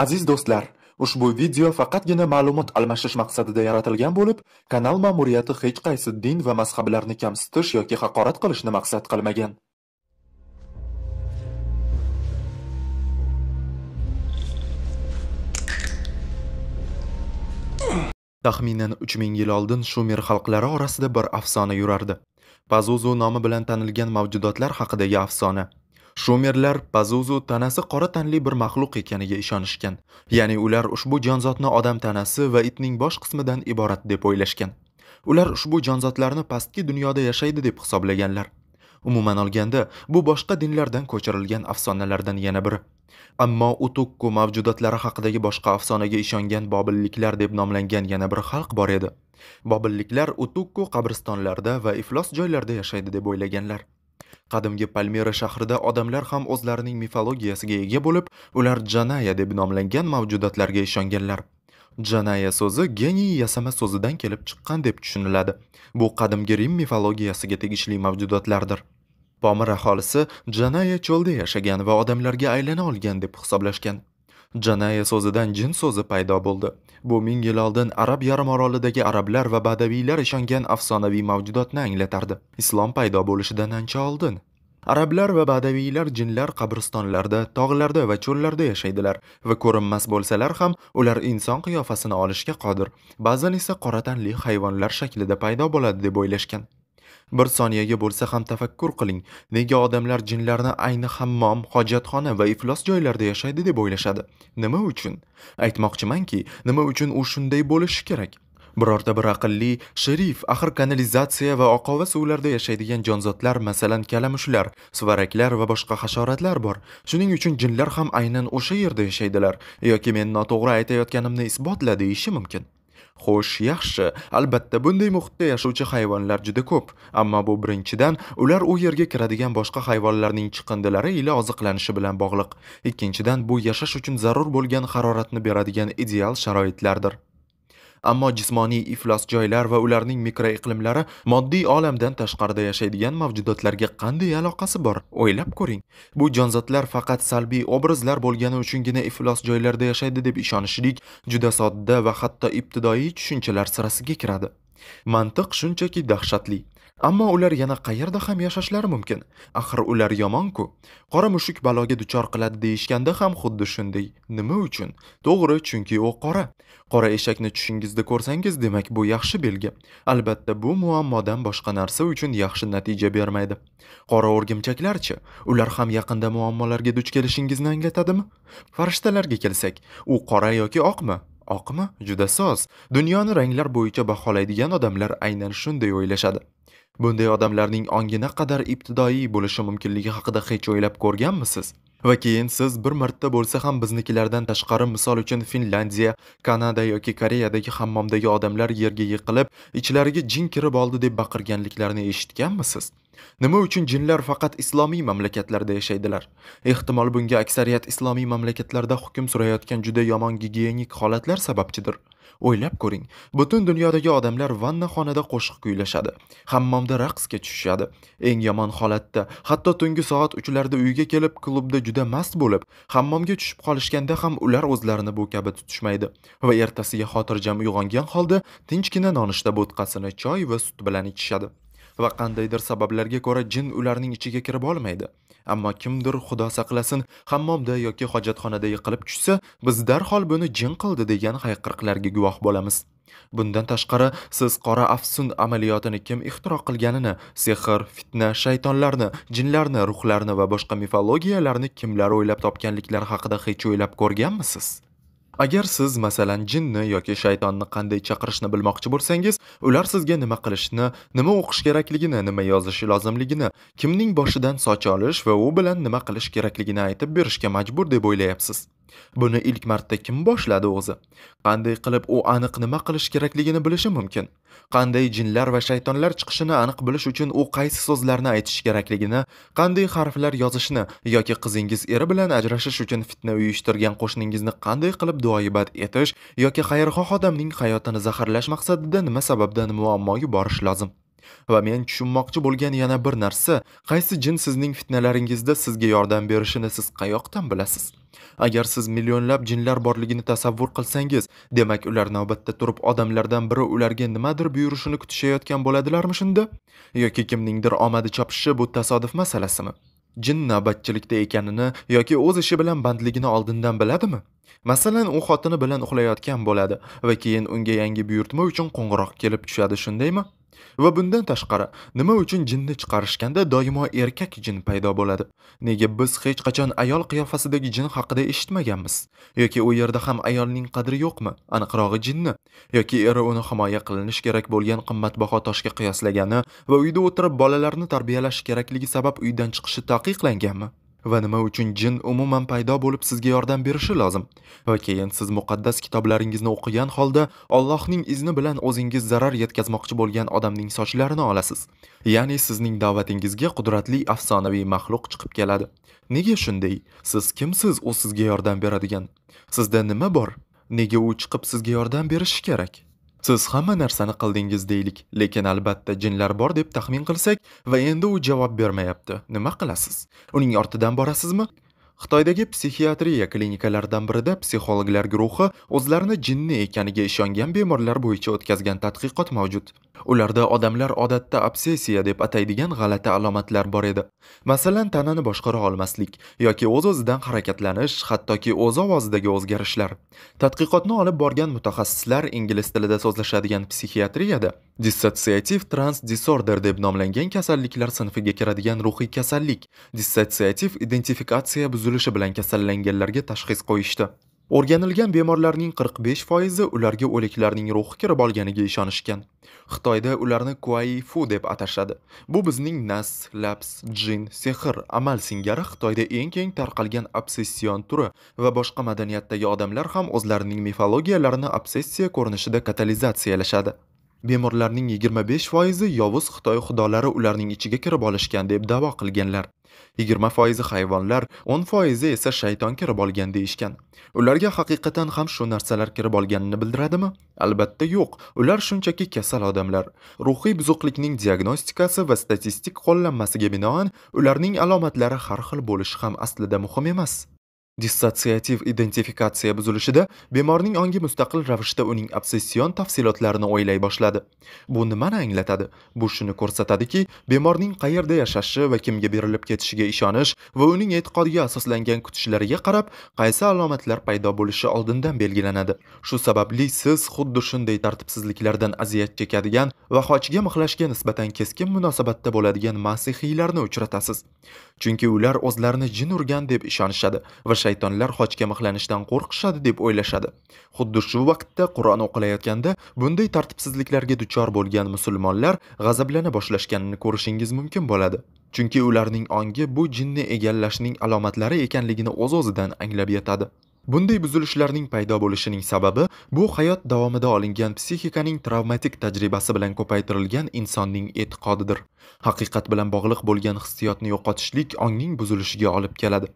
Aziz do'stlar, ushbu video faqatgina ma'lumot almashish maqsadida yaratilgan bo'lib, kanal ma'muriyati hech qaysi din va mazhablarni kamsitish yoki haqorat qilishni maqsad qilmagan. Taxminan 3000 yil oldin Shumer xalqlari orasida bir afsona yurardi. Pazuzu nomi bilan tanilgan mavjudotlar haqidagi afsona. Shumerlar Pazuzu tanasi qora tanli bir maxluq ekaniga ishonishgan. Ya'ni ular ushbu jonzotni odam tanasi va itning bosh qismidan iborat deb o'ylashgan. Ular ushbu jonzotlarni pastki dunyoda yashaydi deb hisoblaganlar. Umuman olganda, bu boshqa dinlardan ko'chirilgan afsonalardan yana biri. Ammo Utukku mavjudotlari haqidagi boshqa afsonaga ishongan Bobilliklar deb nomlangan yana bir xalq bor edi. Bobilliklar Utukku qabristonlarda va iflos joylarda yashaydi deb o'ylaganlar. Qadimgi Palmira shahrida odamlar ham o'zlarining mifologiyasiga ega bo'lib, ular Janaya deb nomlangan mavjudotlarga ishonganlar. Janaya so'zi geniy yasama so'zidan kelib chiqqan deb tushuniladi. Bu qadimgi Rim mifologiyasiga tegishli mavjudotlardir. Pomir aholisi Janaya cho'lda yashagan va odamlarga aylana olgan deb hisoblashgan. Janaya so'zidan jin so'zi paydo bo'ldi. Bu 1000 yil oldin Arab yarimorolidagi arablar va badaviylar ishongan afsonaviy mavjudotni anglatardi. Islom paydo bo'lishidan ancha oldin arablar va badaviylar jinlar qabristonlarda, tog'larda va cho'llarda yashaydilar va ko'rinmas bo'lsalar ham ular inson qiyofasini olishga qodir. Ba'zan esa qora tanli hayvonlar shaklida paydo bo'ladi deb o'ylashgan. Bir soniyaga bo'lsa ham tafakkur qiling, nega odamlar jinlarni ayni hammom, hojatxona va iflos joylarda yashaydi deb o'ylashadi? Nima uchun? Aytmoqchimanki, nima uchun u shunday bo'lishi kerak? Birorta bir aqlli, sherif, axir kanalizatsiya va oqova suvlarda yashaydigan jonzotlar, masalan, kalamushlar, suvaraklar va boshqa hasharotlar bor. Shuning uchun jinlar ham aynan o'sha yerda yashaydilar yoki men noto'g'ri aytayotganimni isbotla deyishi mumkin. Xo'sh, yaxshi, albatta bunday muhitda yashovchi hayvonlar juda ko'p, ammo bu birinchidan ular u yerga kiradigan boshqa hayvonlarning chiqindilari ila oziqlanishi bilan bog'liq. Ikkinchidan bu yashash uchun zarur bo'lgan haroratni beradigan ideal sharoitlardir. Ammo jismoniy iflos joylar va ularning mikroiqlimlari moddiy olamdan tashqarida yashaydigan mavjudotlarga qanday aloqasi bor? O'ylab ko'ring. Bu jonzotlar faqat salbiy obrazlar bo'lgani uchungina iflos joylarda yashaydi deb ishonishlik juda sodda va hatto ibtidoiy tushunchalar sirasiga kiradi. Mantiq shunchaki dahshatli. Ammo ular yana qayerda ham yashashlari mumkin? Axir ular yomon-ku. Qora mushuk baloga duchor qiladi deyishganda ham xuddi shunday. Nima uchun? To'g'ri, chunki u qora. Qora eshakni tushingizda ko'rsangiz, demak bu yaxshi belgi. Albatta, bu muammodan boshqa narsa uchun yaxshi natija bermaydi. Qora o'rgimchaklarchi? Ular ham yaqinda muammolarga duch kelishingizni anglatadimi? Farishtalarga kelsak, u qora yoki oqmi? Oqmi? Juda soz. Dunyoni ranglar bo'yicha baholaydigan odamlar aynan shunday o'ylashadi. Bunday odamlarning ongi naqadar ibtidoiy bo'lishi mumkinligi haqida hech o'ylab ko'rganmisiz? Va keyin siz bir marta bo'lsa ham biznikilardan tashqari, misol uchun Finlandiya, Kanada yoki Koreyadagi hammomdagi odamlar yerga yiqilib, ichlariga jin kirib oldi deb baqirganliklarini eshitganmisiz? Nima uchun jinlar faqat islomiy mamlakatlarda yashaydilar? Ehtimol bunga aksariyat islomiy mamlakatlarda hukm surayotgan juda yomon gigiyenik holatlar sababchidir. O'ylab ko'ring, butun dunyodagi odamlar vannaxonada qo'shiq kuylashadi, hammomda raqsga tushishadi. Eng yomon holatda, hatto tungi soat 3larda uyga kelib, klubda juda mast bo'lib, hammomga tushib qolishganda ham ular o'zlarini bu kabi tutishmaydi va ertasiga xotirjam uyg'ongan holda tinchgina nonushta bo'tqasini choy va sut bilan ichishadi. Va qandaydir sabablarga ko'ra jin ularning ichiga kirib olmaydi. Ammo kimdir, xudo saqlasin, hammomda yoki hojatxonada yiqilib tushsa, biz darhol buni jin qildi degan hayqiriqlarga guvoh bo'lamiz. Bundan tashqari, siz qora afsun amaliyotini kim ixtiro qilganini, sehr, fitna, shaytonlarni, jinlarni, ruhlarni va boshqa mifologiyalarni kimlar o'ylab topganliklari haqida hech o'ylab ko'rganmisiz? Agar siz masalan jinni yoki shaytonni qanday chaqirishni bilmoqchi bo'lsangiz, ular sizga nima qilishni, nima o'qish kerakligini, nima yozish lozimligini, kimning boshidan soch olish va u bilan nima qilish kerakligini aytib berishga majbur deb o'ylayapsiz. Buni ilk marta kim boshladi o'zi? Qanday qilib u aniq nima qilish kerakligini bilishi mumkin? Qanday jinlar va shaytonlar chiqishini aniq bilish uchun u qaysi so'zlarni aytish kerakligini, qanday harflar yozishni yoki qizingiz eri bilan ajrashish uchun fitna uyushtirgan qo'shningizni qanday qilib duoibat etish yoki xayrixoh odamning hayotini zaharlash maqsadida nima sababdan muammo yuborish lozim? Va men tushunmoqchi bo'lgan yana bir narsa, qaysi jin sizning fitnalaringizda sizga yordam berishini siz qayoqdan bilasiz? Agar siz millionlab jinlar borligini tasavvur qilsangiz, demak ular navbatda turib odamlardan biri ularga nimadir buyurishini kutishayotgan bo'ladilarmi shunda? Yoki kimningdir omadi chopishi bu tasodif masalasimi? Jin navbatchilikda ekanini yoki o'z ishi bilan bandligini oldindan biladimi? Masalan, u xotini bilan uxlayotgan bo'ladi va keyin unga yangi buyurtma uchun qo'ng'iroq kelib tushadi, shundaymi? Va bundan tashqari, nima uchun jinni chiqarishganda doimo erkak jin paydo bo'ladi? Nega biz hech qachon ayol qiyofasidagi jin haqida eshitmaganmiz? Yoki u yerda ham ayolning qadri yo'qmi? Aniqrog'i jinni. Yoki eri uni himoya qilinish kerak bo'lgan qimmatbaho toshga qiyoslagani va uyda o'tirib bolalarni tarbiyalash kerakligi sabab uydan chiqishi taqiqlanganmi? Va nima uchun jin umuman paydo bo'lib sizga yordam berishi lozim? Va keyin siz muqaddas kitoblaringizni o'qigan holda Allohning izni bilan o'zingiz zarar yetkazmoqchi bo'lgan odamning sochlarini olasiz. Ya'ni sizning da'vatingizga qudratli afsonaviy maxluq chiqib keladi. Nega shunday? Siz kimsiz u sizga yordam beradigan? Sizda nima bor? Nega u chiqib sizga yordam berishi kerak? Siz hamma narsani qildingiz deylik, lekin albatta jinlar bor deb taxmin qilsak va endi u javob bermayapti. Nima qilasiz? Uning ortidan borasizmi? Xitoydagi psixiatriya klinikalaridan birida psixologlar guruhi o'zlarini jinni ekaniga ishongan bemorlar bo'yicha o'tkazgan tadqiqot mavjud. Ularda odamlar odatda obsessiya deb ataydigan g'alati alomatlar bor edi. Masalan, tanani boshqara olmaslik yoki o'z-o'zidan harakatlanish, hattoki o'z ovozidagi o'zgarishlar. Tadqiqotni olib borgan mutaxassislar ingliz tilida so'zlashadigan psixiatriyada dissosiative trance disorder deb nomlangan kasalliklar sinfiga kiradigan ruhiy kasallik, dissosiativ identifikatsiya buzilishi bilan kasallanganlarga tashxis qo'yishdi. O'rganilgan bemorlarning 45% ularga o'liklarning ruhi kirib olganiga ishonishgan. Xitoyda ularni kuai fu deb atashadi. Bu bizning nas, laps, jin, sehr, amal singari Xitoyda eng keng tarqalgan obsession turi va boshqa madaniyatdagi odamlar ham o'zlarining mifologiyalarini obsessiya ko'rinishida katalizatsiyalashadi. Bemorlarning 25% yovuz Xitoy xudolari ularning ichiga kirib olishgan deb da'vo qilganlar. 20% hayvonlar, 10% esa shayton kirib olgan deyishgan. Ularga haqiqatan ham shu narsalar kirib olganini bildiradimi? Albatta yo'q. Ular shunchaki kasal odamlar. Ruhiy buzuqlikning diagnostikasi va statistik qo'llanmasiga binoan ularning alomatlari har xil bo'lishi ham aslida muhim emas. Dissosiativ identifikatsiya buzilishida bemorning ongi mustaqil ravishda uning obsession tafsilotlarini o'ylay boshladi. Bu nimani anglatadi? Bu shuni ko'rsatadiki, bemorning qayerda yashashi va kimga berilib ketishiga ishonish va uning e'tiqodiga asoslangan kutishlariga qarab, qaysi alomatlar paydo bo'lishi oldindan belgilanadi. Shu sababli siz xuddi shunday tartibsizliklardan aziyat chekadigan va xochga mixlashga nisbatan keskin munosabatda bo'ladigan masihiylarni uchratasiz. Chunki ular o'zlarini jin urgan deb ishonishadi va shaytonlar xochga mixlanishdan qo'rqishadi deb o'ylashadi. Xuddi shu vaqtda Qur'on o'qilayotganda bunday tartibsizliklarga duchor bo'lgan musulmonlar g'azablana boshlashganini ko'rishingiz mumkin bo'ladi. Chunki ularning ongi bu jinni egallashning alomatlari ekanligini o'z-o'zidan anglab yetadi. Bunday buzilishlarning paydo bo'lishining sababi bu hayot davomida olingan psixikaning travmatik tajribasi bilan ko'paytirilgan insonning e'tiqodidir. Haqiqat bilan bog'liq bo'lgan hissiyotni yo'qotishlik ongning buzilishiga olib keladi.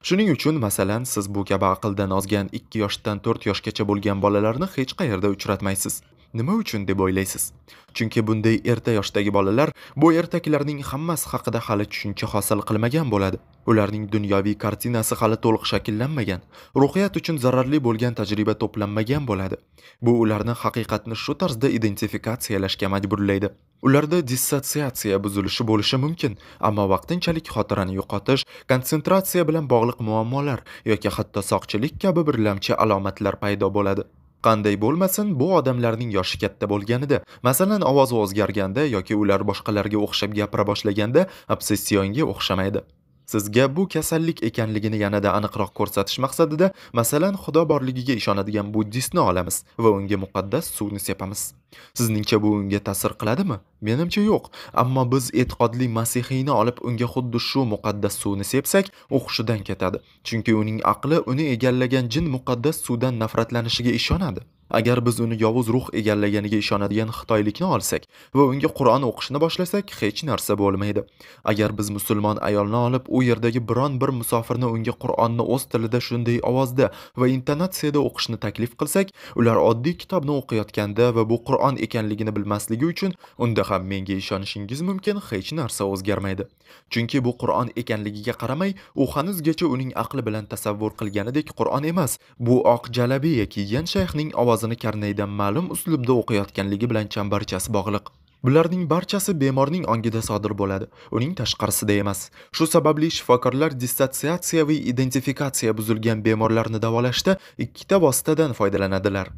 Shuning uchun, masalan, siz bu kabi aqldan ozgan 2 yoshdan 4 yoshgacha bo'lgan bolalarni hech qayerda uchratmaysiz. Nima uchun deb o'ylaysiz? Chunki bunday erta yoshdagi bolalar bu ertaklarning hammasi haqida hali tushuncha hosil qilmagan bo'ladi. Ularning dunyoviy kartinasi hali to'liq shakllanmagan. Ruhiyat uchun zararli bo'lgan tajriba to'planmagan bo'ladi. Bu ularni haqiqatni shu tarzda identifikatsiyalashga majburlaydi. Ularda dissotsiatsiya buzilishi bo'lishi mumkin, ammo vaqtinchalik xotirani yo'qotish, konsentratsiya bilan bog'liq muammolar yoki hatto soqchilik kabi birlamchi alomatlar paydo bo'ladi. Qanday bo'lmasin, bu odamlarning yoshi katta bo'lganida, masalan, ovozi o'zgarganda yoki ular boshqalarga o'xshab gapira boshlaganda obsessionga o'xshamaydi. Sizga bu kasallik ekanligini yanada aniqroq ko'rsatish maqsadida, masalan, Xudo borligiga ishonadigan buddistni olamiz va unga muqaddas suvni sepamiz. Sizningcha bu unga ta'sir qiladimi? Menimcha yo'q. Ammo biz e'tiqodli masihiyni olib unga xuddi shu muqaddas suvni sepsak, u hushidan ketadi. Chunki uning aqli uni egallagan jin muqaddas suvdan nafratlanishiga ishonadi. Agar biz uni yovuz ruh egallaganiga ishonadigan xitoylikni olsak va unga Qur'on o'qishni boshlasak, hech narsa bo'lmaydi. Agar biz musulmon ayolni olib, u yerdagi biron bir musofirni unga Qur'onni o'z tilida shunday ovozda va intonatsiyada o'qishni taklif qilsak, ular oddiy kitobni o'qiyotganda va bu Qur'on ekanligini bilmasligi uchun, unda ham menga ishonishingiz mumkin, hech narsa o'zgarmaydi. Chunki bu Qur'on ekanligiga qaramay, u hanuzgacha uning aqli bilan tasavvur qilganidek Qur'on emas. Bu oq jalabiya kiygan shayxning ovozini karnaydan ma'lum uslubda o'qiyotganligi bilan chambarchas bog'liq. Bularning barchasi bemorning ongida sodir bo'ladi, uning tashqarisida emas. Shu sababli shifokorlar dissotsiatsiya va identifikatsiya buzilgan bemorlarni davolashda ikkita vositadan foydalanadilar.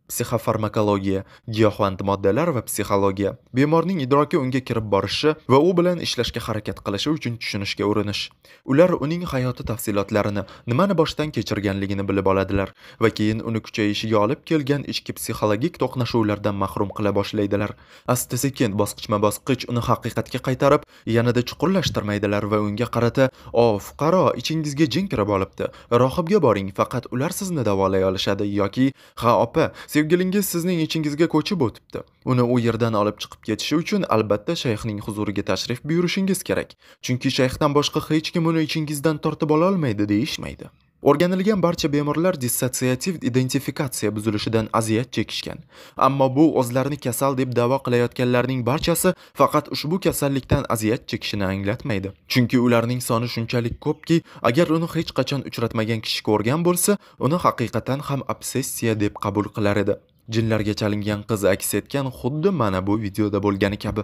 Psixofarmakologiya, giyohvand moddalar va psixologiya. Bemorning idroki unga kirib borishi va u bilan ishlashga harakat qilishi uchun tushunishga urinish. Ular uning hayoti tafsilotlarini, nimani boshdan kechirganligini bilib oladilar va keyin uni kuchayishiga olib kelgan ichki psixologik to'qnashuvlardan mahrum qila boshlaydilar. Asta-sekin, bosqichma-bosqich uni haqiqatga qaytarib, yanada chuqurlashtirmaydilar va unga qarata: "O, fuqaro, ichingizga jin kirib olibdi. Rohibga boring, faqat ular sizni davolay olishadi" yoki "Ha, opa, sevgilingiz sizning ichingizga ko'chib o'tibdi. Uni u yerdan olib chiqib ketishi uchun albatta shayxning huzuriga tashrif buyurishingiz kerak. Chunki shayxdan boshqa hech kim uni ichingizdan tortib ola olmaydi" deyishmaydi. O'rganilgan barcha bemorlar dissotsiativ identifikatsiya buzilishidan aziyat chekishgan. Ammo bu o'zlarini kasal deb da'vo qilayotganlarning barchasi faqat ushbu kasallikdan aziyat chekishini anglatmaydi. Chunki ularning soni shunchalik ko'pki, agar uni hech qachon uchratmagan kishi ko'rgan bo'lsa, uni haqiqatan ham obsessiya deb qabul qilar edi. Jinlarga chalingan qiz aks etgan xuddi mana bu videoda bo'lgani kabi.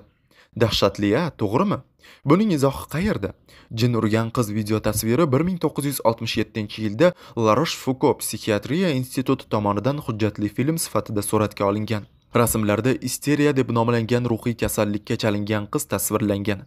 Dahshatli-a, to'g'rimi? Buning izohi qayerda? Jin urgan qiz video tasviri 1967-yilda La Rochefoucauld psixiatriya instituti tomonidan hujjatli film sifatida suratga olingan. Rasmlarda isteriya deb nomlangan ruhiy kasallikka chalingan qiz tasvirlangan.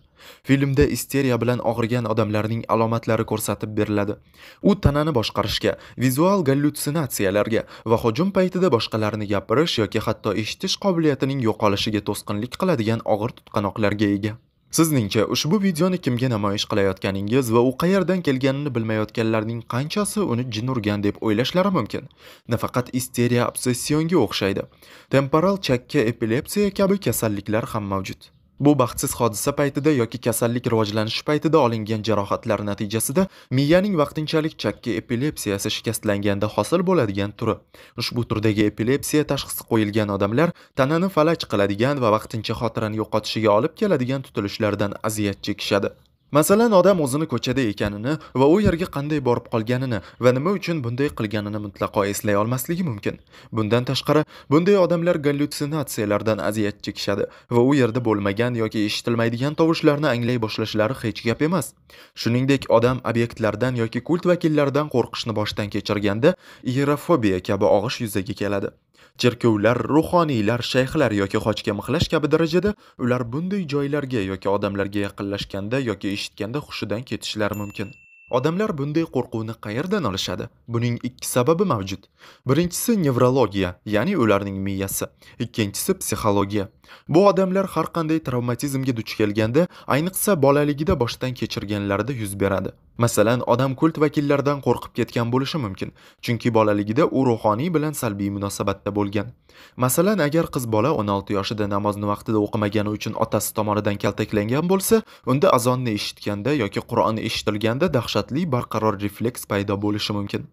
Filmda isteriya bilan og'rigan odamlarning alomatlari ko'rsatib beriladi. U tanani boshqarishga, vizual gallyutsinatsiyalarga va hujum paytida boshqalarni gapirish yoki hatto eshitish qobiliyatining yo'qolishiga to'sqinlik qiladigan og'ir tutqanoqlarga ega. Sizningcha ushbu videoni kimga namoyish qilayotganingiz va u qayerdan kelganini bilmayotganlarning qanchasi uni jin urgan deb o'ylashlari mumkin? Nafaqat isteriya obsessionga o'xshaydi. Temporal chakka epilepsiya kabi kasalliklar ham mavjud. Bu baxtsiz hodisa paytida yoki kasallik rivojlanishi paytida olingan jarohatlar natijasida miyaning vaqtinchalik chakka epilepsiyasi shikastlanganda hosil bo'ladigan turi. Ushbu turdagi epilepsiya tashxisi qo'yilgan odamlar tanani falaj qiladigan va vaqtincha xotirani yo'qotishiga olib keladigan tutilishlardan aziyat chekishadi. Masalan, odam o'zini ko'chada ekanini va u yerga qanday borib qolganini va nima uchun bunday qilganini mutlaqo eslay olmasligi mumkin. Bundan tashqari, bunday odamlar gallyutsinatsiyalardan aziyat chekishadi va u yerda bo'lmagan yoki eshitilmaydigan tovushlarni anglay boshlashlari hech gap emas. Shuningdek, odam obyektlardan yoki kult vakillaridan qo'rqishni boshdan kechirganda ierofobiya kabi og'ish yuzaga keladi. Cherkovlar, ruhoniylar, shayxlar yoki xochga mixlash kabi darajada ular bunday joylarga yoki odamlarga yaqinlashganda yoki eshitganda hushidan ketishlari mumkin. Odamlar bunday qo'rquvni qayerdan olishadi? Buning ikki sababi mavjud. Birinchisi nevrologiya, ya'ni ularning miyasi. Ikkinchisi psixologiya. Bu odamlar har qanday travmatizmga duch kelganda, ayniqsa bolaligida boshdan kechirganlarida yuz beradi. Masalan, odam kult vakillaridan qo'rqib ketgan bo'lishi mumkin, chunki bolaligida u ruhoniy bilan salbiy munosabatda bo'lgan. Masalan, agar qiz bola 16 yoshida namozni vaqtida o'qimagani uchun otasi tomonidan kaltaklangan bo'lsa, unda azonni eshitganda yoki Qur'on eshitilganda dahshatli barqaror refleks paydo bo'lishi mumkin.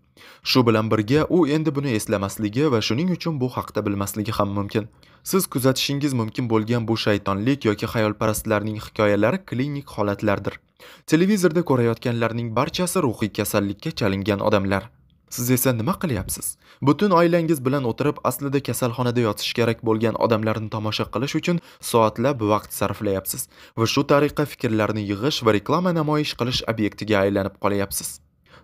Shu bilan birga u endi buni eslamasligi va shuning uchun bu haqda bilmasligi ham mumkin. Siz kuzatishingiz mumkin bo'lgan bu shaytonlik yoki xayolparastlarning hikoyalari klinik holatlardir. Televizorda ko'rayotganlarning barchasi ruhiy kasallikka chalingan odamlar. Siz esa nima qilyapsiz? Butun oilangiz bilan o'tirib aslida kasalxonada yotish kerak bo'lgan odamlarni tomosha qilish uchun soatlab vaqt sarflayapsiz va shu tariqa fikrlarni yig'ish va reklama namoyish qilish obyektiga aylanib qolyapsiz.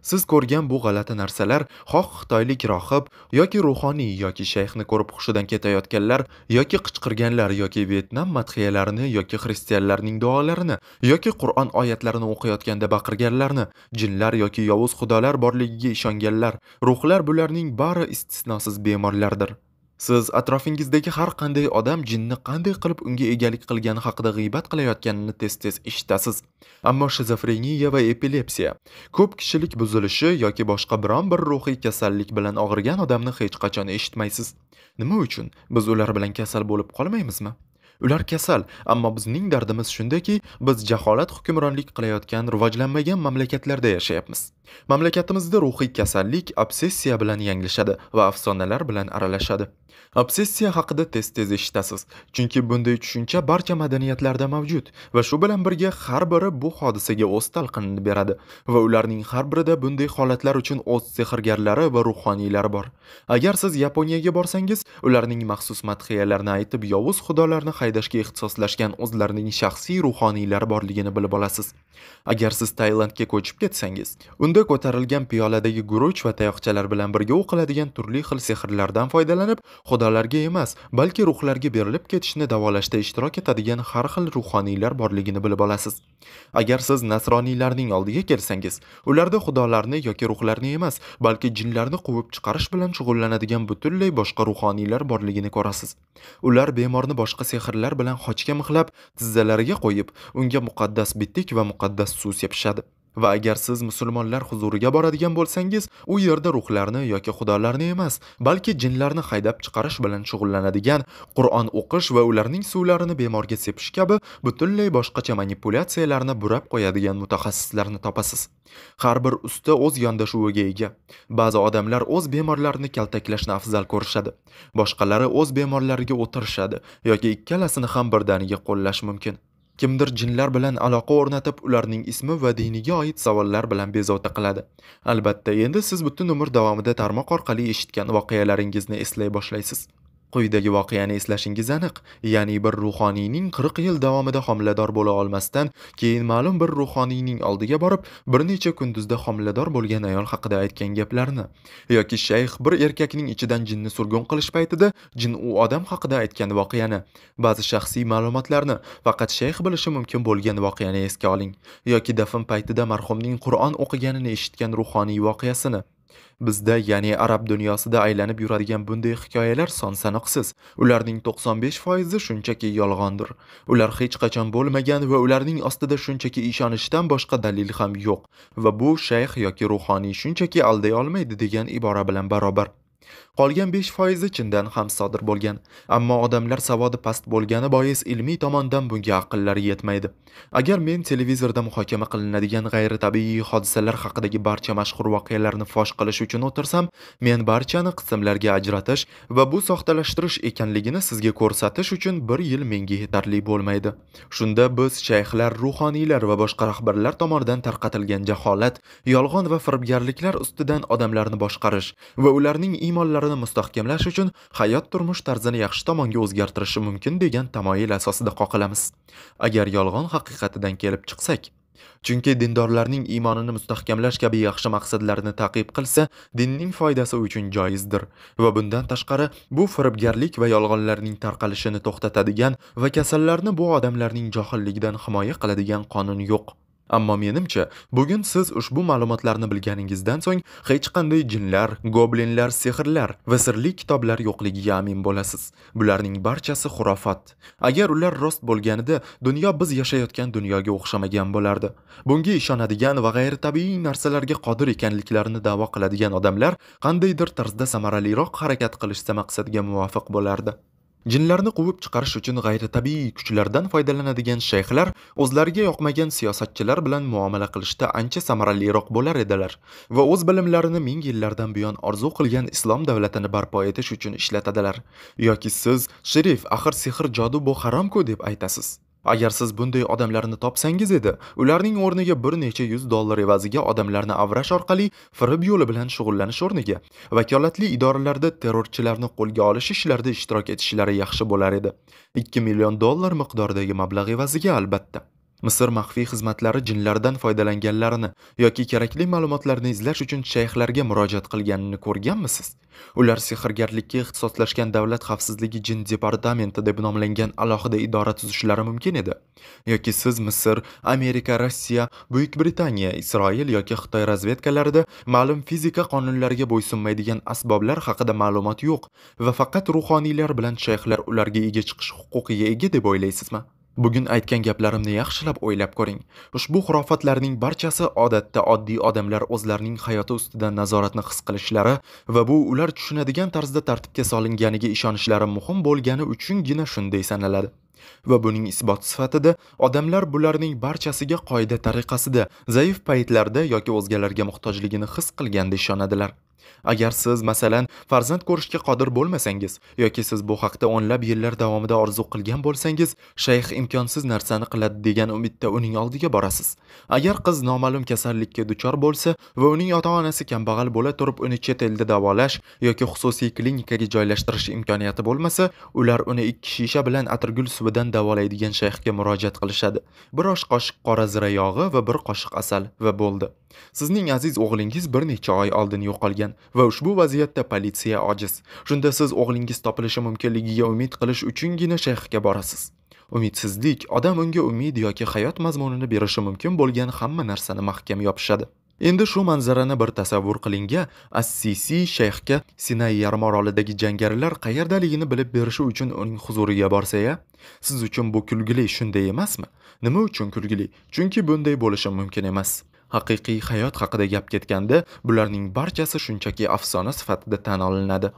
Siz ko'rgan bu g'alati narsalar xoh xitoylik rohib yoki ruhoniy yoki shayxni ko'rib hushidan ketayotganlar yoki qichqirganlar yoki Vietnam madhiyalarini yoki xristianlarning duolarini yoki Qur'on oyatlarini o'qiyotganda baqirganlarni, jinlar yoki yovuz xudolar borligiga ishonganlar, ruhlar bularning bari istisnosiz bemorlardir. Siz atrofingizdagi har qanday odam jinni qanday qilib unga egalik qilgani haqida g'iybat qilayotganini tez-tez eshitasiz. Ammo shizofreniya va epilepsiya, ko'p kishilik buzilishi yoki boshqa biron bir ruhiy kasallik bilan og'rigan odamni hech qachon eshitmaysiz. Nima uchun? Biz ular bilan kasal bo'lib qolmaymizmi? Ular kasal, ammo bizning dardimiz shundaki, biz jaholat hukmronlik qilayotgan rivojlanmagan mamlakatlarda yashayapmiz. Mamlakatimizda ruhiy kasallik obsessiya bilan yanglishadi va afsonalar bilan aralashadi. Obsessiya haqida tez-tez eshitasiz, chunki bunday tushuncha barcha madaniyatlarda mavjud va shu bilan birga har biri bu hodisaga o'z talqinini beradi va ularning har birida bunday holatlar uchun o'z sehrgarlari va ruhoniylari bor. Agar siz Yaponiyaga borsangiz, ularning maxsus madhiyalarni aytib yovuz xudolarni haydashga ixtisoslashgan o'zlarining shaxsiy ruhoniylari borligini bilib olasiz. Agar siz Tailandga ko'chib ketsangiz, unda ko'tarilgan piyoladagi guruch va tayoqchalar bilan birga o'qiladigan turli xil sehrlardan foydalanib, xudolarga emas, balki ruhlarga berilib ketishni davolashda ishtirok etadigan har xil ruhoniylar borligini bilib olasiz. Agar siz nasroniylarning oldiga kelsangiz, ularda xudolarni yoki ruhlarni emas, balki jinlarni quvib chiqarish bilan shug'ullanadigan butunlay boshqa ruhoniylar borligini ko'rasiz. Ular bemorni boshqa sehrlar bilan xochga mixlab, tizzalariga qo'yib, unga muqaddas bitik va muqaddas suv sepishadi. Va agar siz musulmonlar huzuriga boradigan bo'lsangiz, u yerda ruhlarni yoki xudolarni emas, balki jinlarni haydab chiqarish bilan shug'ullanadigan, Qur'on o'qish va ularning suvlarini bemorga sepish kabi butunlay boshqacha manipulyatsiyalarni burab qo'yadigan mutaxassislarni topasiz. Har bir usta o'z yondashuviga ega. Ba'zi odamlar o'z bemorlarini kaltaklashni afzal ko'rishadi. Boshqalari o'z bemorlariga o'tirishadi yoki ikkalasini ham birdaniga qo'llash mumkin. Kimdir jinlar bilan aloqa o'rnatib, ularning ismi va diniga oid savollar bilan bezovta qiladi. Albatta, endi siz butun umr davomida tarmoq orqali eshitgan voqealaringizni eslay boshlaysiz. Quyidagi voqeani eslashingiz aniq, ya'ni bir ruhoniyning 40 yil davomida homilador bo'la olmasdan, keyin ma'lum bir ruhoniyning oldiga borib, bir necha kunduzda homilador bo'lgan ayol haqida aytgan gaplarni, yoki shayx bir erkakning ichidan jinni surgun qilish paytida jin u odam haqida aytgan voqeani, ba'zi shaxsiy ma'lumotlarni, faqat shayx bilishi mumkin bo'lgan voqeani esga oling, yoki dafn paytida marhumning Qur'on o'qiganini eshitgan ruhoniy voqeasini. Bizda, ya'ni arab dunyosida aylanib yuradigan bunday hikoyalar son sanoqsiz. Ularning 95% shunchaki yolg'ondir. Ular hech qachon bo'lmagan va ularning ostida shunchaki ishonishdan boshqa dalil ham yo'q. Va bu shayx yoki ruhoniy shunchaki alday olmaydi degan ibora bilan barobar. Qolgan 5% chindan ham sodir bo'lgan, ammo odamlar savodi past bo'lgani bois ilmiy tomondan bunga aqllari yetmaydi. Agar men televizorda muhokama qilinadigan g'ayritabiiy hodisalar haqidagi barcha mashhur voqealarni fosh qilish uchun o'tirsam, men barchani qismlarga ajratish va bu soxtalashtirish ekanligini sizga ko'rsatish uchun 1 yil menga yetarli bo'lmaydi. Shunda biz shayxlar, ruhoniylar va boshqa rahbarlar tomonidan tarqatilgan jaholat, yolg'on va firibgarliklar ustidan odamlarni boshqarish va ularning iymonlarini mustahkamlash uchun hayot turmush tarzini yaxshi tomonga o'zgartirishi mumkin degan tamoyil asosida qoqilamiz. Agar yolg'on haqiqatidan kelib chiqsak, chunki dindorlarning iymonini mustahkamlash kabi yaxshi maqsadlarni ta'qib qilsa, dinning foydasi uchun joizdir va bundan tashqari bu firibgarlik va yolg'onlarning tarqalishini to'xtatadigan va kasallarni bu odamlarning johilligidan himoya qiladigan qonun yo'q. Ammo menimcha, bugun siz ushbu ma'lumotlarni bilganingizdan so'ng hech qanday jinlar, goblinlar, sehrlar va sirli kitoblar yo'qligiga amin bo'lasiz. Bularning barchasi xurofot. Agar ular rost bo'lganida, dunyo biz yashayotgan dunyoga o'xshamagan bo'lardi. Bunga ishonadigan va g'ayritabiiy narsalarga qodir ekanliklarini da'vo qiladigan odamlar qandaydir tarzda samaraliroq harakat qilishsa maqsadga muvofiq bo'lardi. Jinlarni quvib chiqarish uchun g'ayritabiiy kuchlardan foydalanadigan shayxlar o'zlariga yoqmagan siyosatchilar bilan muomala qilishda ancha samaraliroq bo'lar edilar va o'z bilimlarini ming yillardan buyon orzu qilgan islom davlatini barpo etish uchun ishlatadilar. Yoki siz, "Sherif, axir sehr jodu bu harom-ku" deb aytasiz. Agar siz bunday odamlarni topsangiz edi, ularning o'rniga bir necha $100 evaziga odamlarni avrash orqali firib yo'li bilan shug'ullanish o'rniga vakolatli idoralarda terrorchilarni qo'lga olish ishlarida ishtirok etishlari yaxshi bo'lar edi. $2 million miqdoridagi mablag' evaziga albatta. Misr maxfiy xizmatlari jinlardan foydalanganlarini yoki kerakli ma'lumotlarni izlash uchun shayxlarga murojaat qilganini ko'rganmisiz? Ular sehrgarlikka ixtisoslashgan davlat xavfsizligi jin departamenti deb nomlangan alohida idora tuzishlari mumkin edi. Yoki siz Misr, Amerika, Rossiya, Buyuk Britaniya, Isroil yoki Xitoy razvedkalarida ma'lum fizika qonunlariga bo'ysunmaydigan asboblar haqida ma'lumot yo'q va faqat ruhoniylar bilan shayxlar ularga ega chiqish huquqiga ega deb o'ylaysizmi? Bugun aytgan gaplarimni yaxshilab o'ylab ko'ring. Ushbu xurofotlarning barchasi odatda oddiy odamlar o'zlarining hayoti ustidan nazoratni his qilishlari va bu ular tushunadigan tarzda tartibga solinganiga ishonishlari muhim bo'lgani uchungina shunday sanaladi. Va buning isboti sifatida odamlar bularning barchasiga qoida tariqasida zaif paytlarda yoki o'zgalarga muhtojligini his qilganda ishonadilar. Agar siz masalan farzand ko'rishga qodir bo'lmasangiz yoki siz bu haqda o'nlab yillar davomida orzu qilgan bo'lsangiz, shayx imkonsiz narsani qiladi degan umidda uning oldiga borasiz. Agar qiz noma'lum kasallikka duchor bo'lsa va uning ota-onasi kambag'al bo'la turib uni chet elda davolash yoki xususiy klinikaga joylashtirish imkoniyati bo'lmasa, ular uni 2 shisha bilan atirgul suvidan davolaydigan shayxga murojaat qilishadi. Bir osh qoshiq qora zira yog'i va bir qoshiq asal va bo'ldi. Sizning aziz o'g'lingiz bir necha oy oldin yo'qolgan va ushbu vaziyatda politsiya ojiz. Shunda siz o'g'lingiz topilishi mumkinligiga umid qilish uchungina shayxga borasiz. Umidsizlik odam unga umid yoki hayot mazmunini berishi mumkin bo'lgan hamma narsani mahkam yopishadi. Endi shu manzarani bir tasavvur qilinga, As-Sisi shayxga Sinay yarim orolidagi jangarilar qayerdaligini bilib berishi uchun uning huzuriga borsa-ya, siz uchun bu kulgili, shunday emasmi? Nima uchun kulgili? Chunki bunday bo'lishi mumkin emas. Haqiqiy hayot haqida gap ketganda, bularning barchasi shunchaki afsona sifatida tan olinadi.